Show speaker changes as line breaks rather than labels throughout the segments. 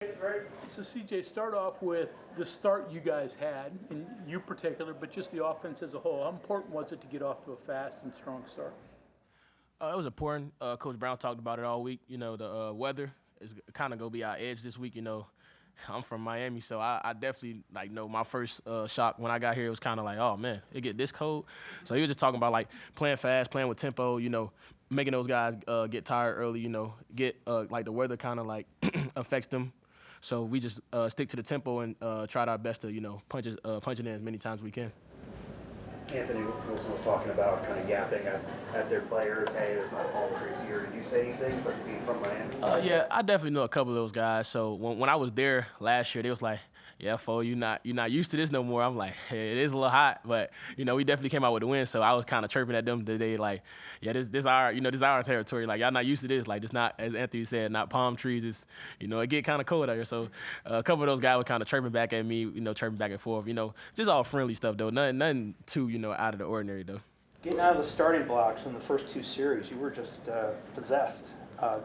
So CJ, start off with the start you guys had, and you particular, but just the offense as a whole. How important was it to get off to a fast and strong start?
It was important. Coach Brown talked about it all week. The weather is kind of going to be our edge this week. I'm from Miami, so I definitely, know my first shock when I got here, it was kind of like, oh, man, it get this cold? So he was just talking about, playing fast, playing with tempo, making those guys get tired early, get, the weather kind of, affects them. So we just stick to the tempo and tried our best to, punch it in as many times as we can.
Anthony Wilson was talking about kind of yapping at their players. Hey, there's not a palm trees here. Did you say anything? But being from Miami.
Yeah, I definitely know a couple of those guys. So when I was there last year, they was like, "Yeah, fo, you're not used to this no more." I'm like, "Hey, it is a little hot," but we definitely came out with the win. So I was kind of chirping at them today, like, "Yeah, this our territory. Like, y'all not used to this. Like, it's not, as Anthony said, not palm trees. It's it get kind of cold out here." So a couple of those guys were kind of chirping back at me, chirping back and forth. Just all friendly stuff though. Nothing too out of the ordinary though.
Getting out of the starting blocks in the first two series, you were just possessed.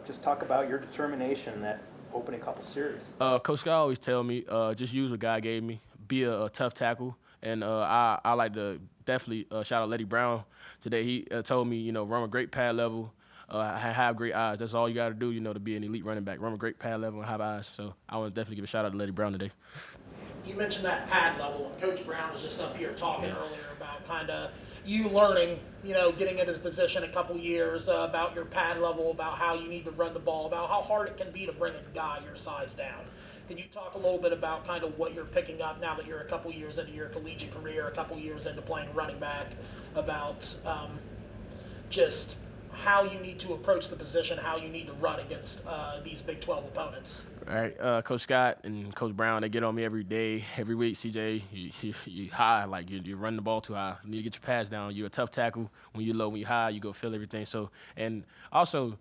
Just talk about your determination in that opening couple series.
Coach Scott always tell me, just use what God gave me, be a tough tackle, and I like to definitely shout out Letty Brown today. He told me, run a great pad level, have great eyes. That's all you got to do, to be an elite running back. Run a great pad level and have eyes. So I want to definitely give a shout out to Letty Brown today.
You mentioned that pad level, and Coach Brown was just up here talking earlier about kind of you learning, getting into the position a couple years, about your pad level, about how you need to run the ball, about how hard it can be to bring a guy your size down. Can you talk a little bit about kind of what you're picking up now that you're a couple years into your collegiate career, a couple years into playing running back, about just how you need to approach the position, how you need to run against these Big 12 opponents?
All right, Coach Scott and Coach Brown, they get on me every day, every week. CJ, you high, you're running the ball too high. You need to get your pass down. You're a tough tackle. When you're low, when you're high, you go feel everything. So, and also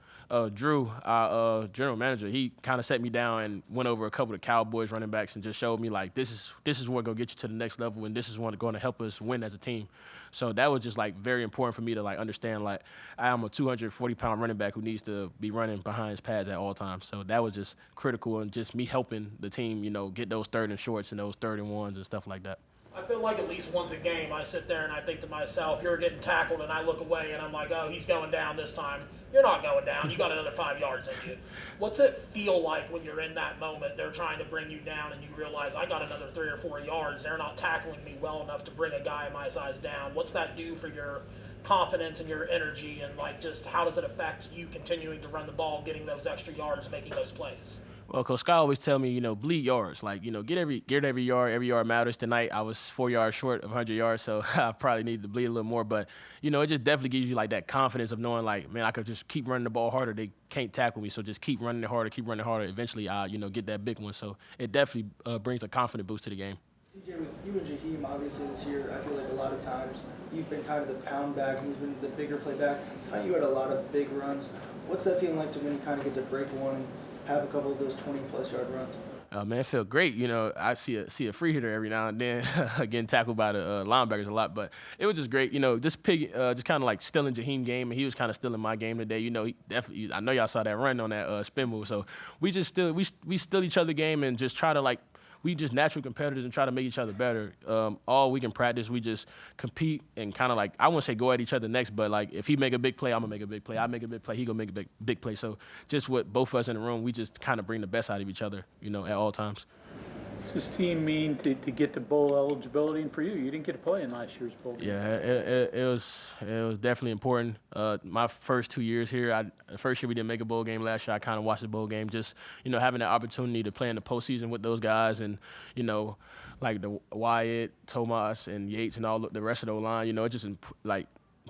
Drew, our general manager, he kind of set me down and went over a couple of Cowboys running backs and just showed me this is what's gonna get you to the next level, and this is what's going to help us win as a team. So that was just very important for me to understand I am a 240-pound running back who needs to be running behind his pads at all times. So that was just critical, and just me helping the team, get those third and shorts and those third and ones and stuff like that.
I feel like at least once a game I sit there and I think to myself, you're getting tackled, and I look away and I'm like, oh, he's going down this time. You're not going down. You got another 5 yards in you. What's it feel like when you're in that moment? They're trying to bring you down and you realize I got another 3 or 4 yards. They're not tackling me well enough to bring a guy my size down. What's that do for your confidence and your energy, and just how does it affect you continuing to run the ball, getting those extra yards, making those plays?
Well, Coach Scott always tell me, bleed yards. Get every yard. Every yard matters. Tonight, I was 4 yards short of 100 yards, so I probably needed to bleed a little more. But, it just definitely gives you, that confidence of knowing, man, I could just keep running the ball harder. They can't tackle me, so just keep running it harder, keep running it harder. Eventually, I, get that big one. So it definitely brings a confident boost to the game.
CJ, with you and Jaheim, obviously this year, I feel like a lot of times you've been kind of the pound back and he's been the bigger play back. Tonight you had a lot of big runs. What's that feeling like to when you kind of get to break one and have a couple of those 20-plus yard runs?
Man, it felt great. I see a free hitter every now and then getting tackled by the linebackers a lot, but it was just great. Just kind of stealing Jaheim's game, and he was kind of stealing my game today. He definitely. I know y'all saw that run on that spin move, so we steal each other game and just try to we just natural competitors and try to make each other better. All week in practice, we just compete and kind of I wouldn't say go at each other next, but if he make a big play, I'm gonna make a big play. I make a big play, he gonna make a big play. So just what both of us in the room, we just kind of bring the best out of each other, at all times.
What's this team mean to get to bowl eligibility? And for you, you didn't get to play in last year's bowl game.
Yeah, it was definitely important. My first 2 years here, the first year we didn't make a bowl game. Last year I kind of watched the bowl game, just having the opportunity to play in the postseason with those guys, and the Wyatt, Tomas, and Yates, and all the rest of the line.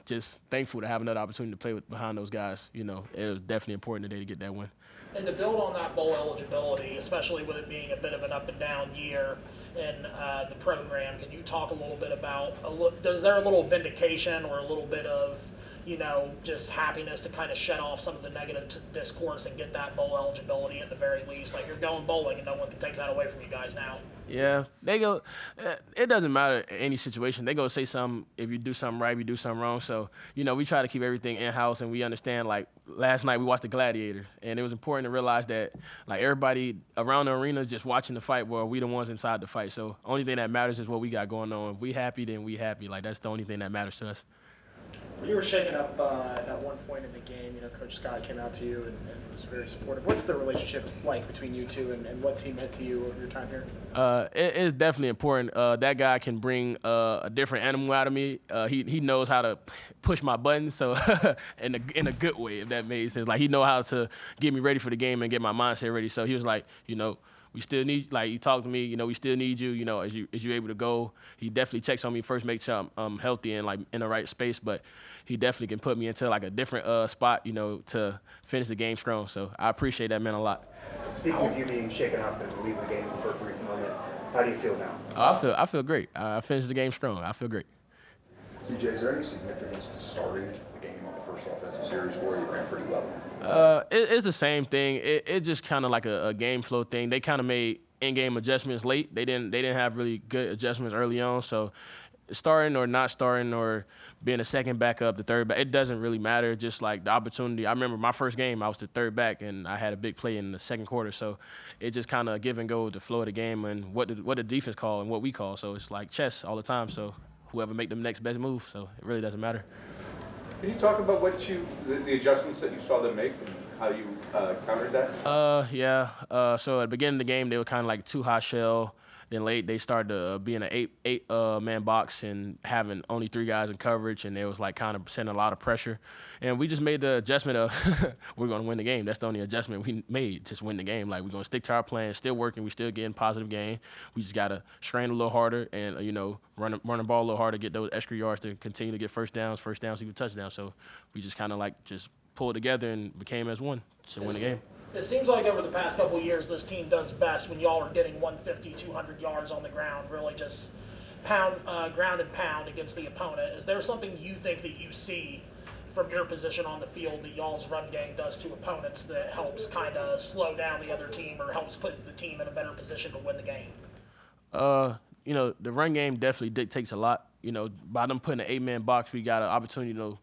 Just thankful to have another opportunity to play behind those guys. It was definitely important today to get that win.
And to build on that bowl eligibility, especially with it being a bit of an up and down year in the program, can you talk a little bit about, is there a little vindication or a little bit of just happiness to kind of shed off some of the negative discourse and get that bowl eligibility at the very least. Like, you're going bowling, and no one can take that away from you guys now.
Yeah, they go. It doesn't matter in any situation. They go say something if you do something right, if you do something wrong. So we try to keep everything in house, and we understand. Like last night, we watched The Gladiator, and it was important to realize that like everybody around the arena is just watching the fight, while we the ones inside the fight. So only thing that matters is what we got going on. If we happy, then we happy. Like that's the only thing that matters to us.
You were shaken up at one point in the game. Coach Scott came out to you and was very supportive. What's the relationship like between you two, and what's he meant to you over your time here?
It is definitely important. That guy can bring a different animal out of me. He knows how to push my buttons, so in a good way, if that made sense. Like he know how to get me ready for the game and get my mindset ready. So he was like, we still need, like he talked to me, we still need you, as you able to go. He definitely checks on me first, make sure I'm healthy and like in the right space, but he definitely can put me into like a different spot, to finish the game strong. So I appreciate that man a lot.
Speaking of you being shaken up and leaving the game for a brief moment, how do you feel now?
I feel great. I finished the game strong. I feel great.
CJ, is there any significance to starting the game on the first offensive series for you? You ran pretty well.
It's the same thing. It's just kind of like a game flow thing. They kind of made in-game adjustments late. They didn't have really good adjustments early on. So starting or not starting or being a second backup, the third back, it doesn't really matter. Just like the opportunity. I remember my first game, I was the third back, and I had a big play in the second quarter. So it just kind of give and go with the flow of the game and what the defense call and what we call. So it's like chess all the time. So whoever make the next best move. So it really doesn't matter.
Can you talk about the adjustments that you saw them make and how you countered that?
Yeah. So at the beginning of the game, they were kind of like too high shell. Then late, they started to be in an eight man box and having only 3 guys in coverage, and it was like kind of sending a lot of pressure. And we just made the adjustment of we're going to win the game. That's the only adjustment we made, just win the game. Like we're going to stick to our plan, still working, we still getting positive gain. We just got to strain a little harder and run the ball a little harder, get those extra yards to continue to get first downs even touchdowns. So we just kind of like just pulled together and became as one to win the game.
It seems like over the past couple of years, this team does best when y'all are getting 150, 200 yards on the ground, really just ground and pound against the opponent. Is there something you think that you see from your position on the field that y'all's run game does to opponents that helps kind of slow down the other team or helps put the team in a better position to win the game?
The run game definitely dictates a lot. By them putting an 8-man box, we got an opportunity to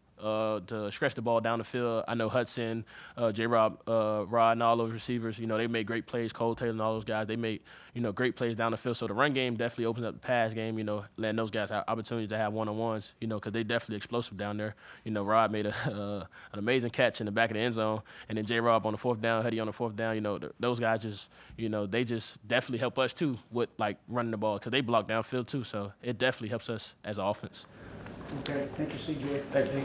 stretch the ball down the field. I know Hudson, J-Rob, Rod, and all those receivers, they made great plays. Cole Taylor and all those guys, they made, great plays down the field. So the run game definitely opens up the pass game, letting those guys have opportunities to have one-on-ones, because they definitely explosive down there. Rod made an amazing catch in the back of the end zone, and then J-Rob on the 4th down, Huddy on the 4th down, those guys just, they just definitely help us too with, like, running the ball because they block downfield too. So it definitely helps us as an offense.
Okay, thank you, CJ.
Thank you.